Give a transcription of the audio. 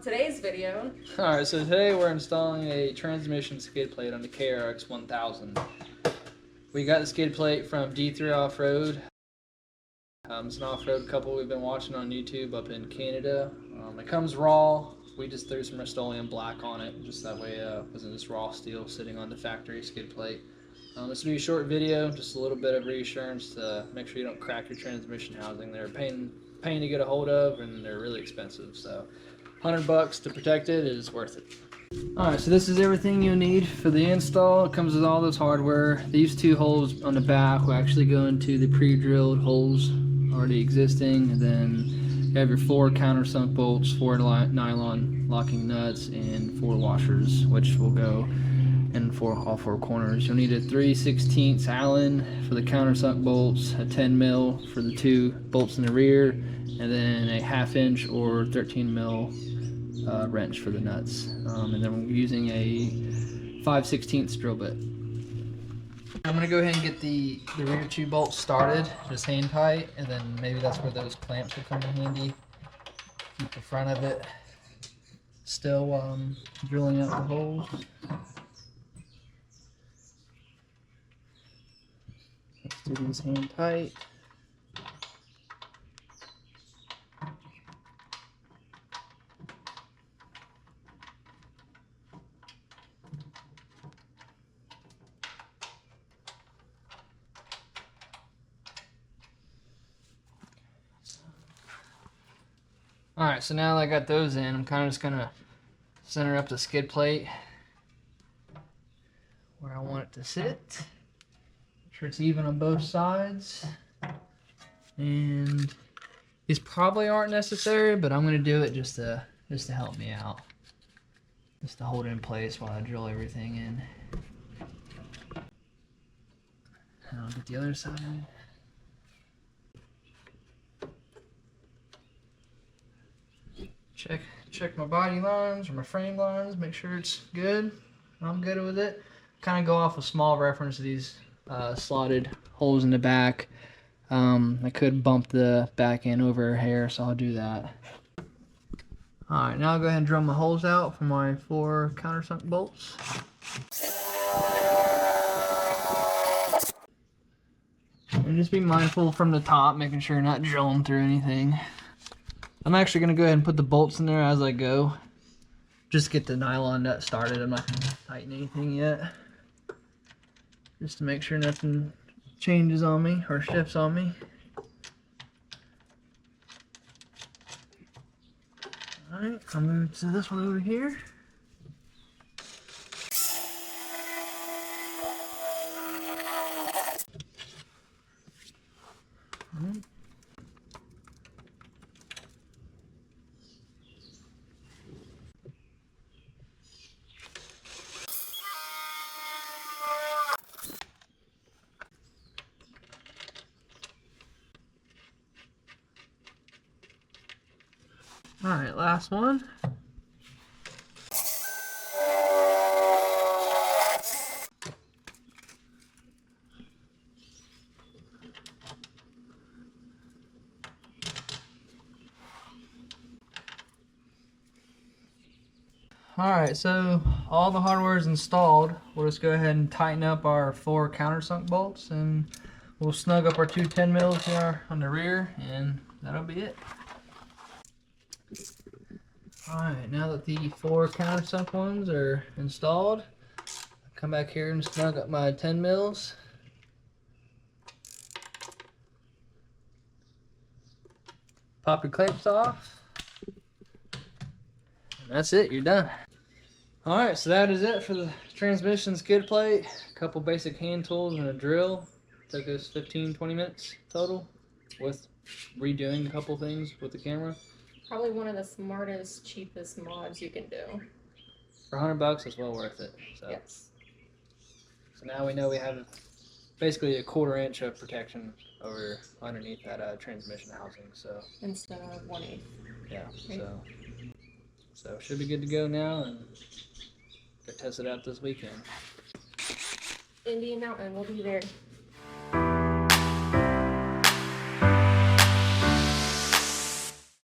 on today's video. Alright, so today we're installing a transmission skid plate on the KRX 1000. We got the skid plate from D3 Off-Road. It's an off-road couple we've been watching on YouTube up in Canada. It comes raw. We just threw some Rust-Oleum black on it, just that way it wasn't just raw steel sitting on the factory skid plate. This will be a short video, just a little bit of reassurance to make sure you don't crack your transmission housing. They're a pain to get a hold of, and they're really expensive. So $100 to protect it is worth it. Alright, so this is everything you'll need for the install. It comes with all this hardware. These two holes on the back will actually go into the pre-drilled holes already existing, and then you have your 4 countersunk bolts, 4 nylon locking nuts, and 4 washers, which will go in all 4 corners. You'll need a 3/16 Allen for the countersunk bolts, a 10 mil for the 2 bolts in the rear, and then a 1/2 inch or 13 mil wrench for the nuts. And then we're using a 5/16 drill bit. I'm going to go ahead and get the rear 2 bolts started, just hand tight, and then maybe that's where those clamps will come in handy. Keep the front of it still while I'm drilling out the holes. Let's do these hand tight. Alright, so now that I got those in, I'm kind of just going to center up the skid plate where I want it to sit. Make sure it's even on both sides. And these probably aren't necessary, but I'm going to do it just to help me out. Just to hold it in place while I drill everything in. And I'll get the other side. Check my body lines or my frame lines, make sure it's good. I'm good with it. Kind of go off a small reference to these slotted holes in the back. I could bump the back end over a hair, so I'll do that. Alright, now I'll go ahead and drill my holes out for my 4 countersunk bolts. And just be mindful from the top, making sure you're not drilling through anything. I'm actually going to go ahead and put the bolts in there as I go. Just get the nylon nut started. I'm not going to tighten anything yet. Just to make sure nothing changes on me or shifts on me. Alright, I'll move to this one over here. Alright. Alright, last one. Alright, so all the hardware is installed. We'll just go ahead and tighten up our 4 countersunk bolts, and we'll snug up our 2 10 mils here on the rear, and that'll be it. Alright, now that the 4 countersunk ones are installed, I'll come back here and snug up my 10 mils. Pop your clamps off. And that's it, you're done. Alright, so that is it for the transmission skid plate. A couple basic hand tools and a drill. Took us 15-20 minutes total with redoing a couple things with the camera. Probably one of the smartest, cheapest mods you can do. For $100, it's well worth it. So. Yes. So now we know we have basically a 1/4 inch of protection over underneath that transmission housing. So instead of 1/8. Yeah. Right. So should be good to go now, and go test it out this weekend. Indian Mountain, we'll be there.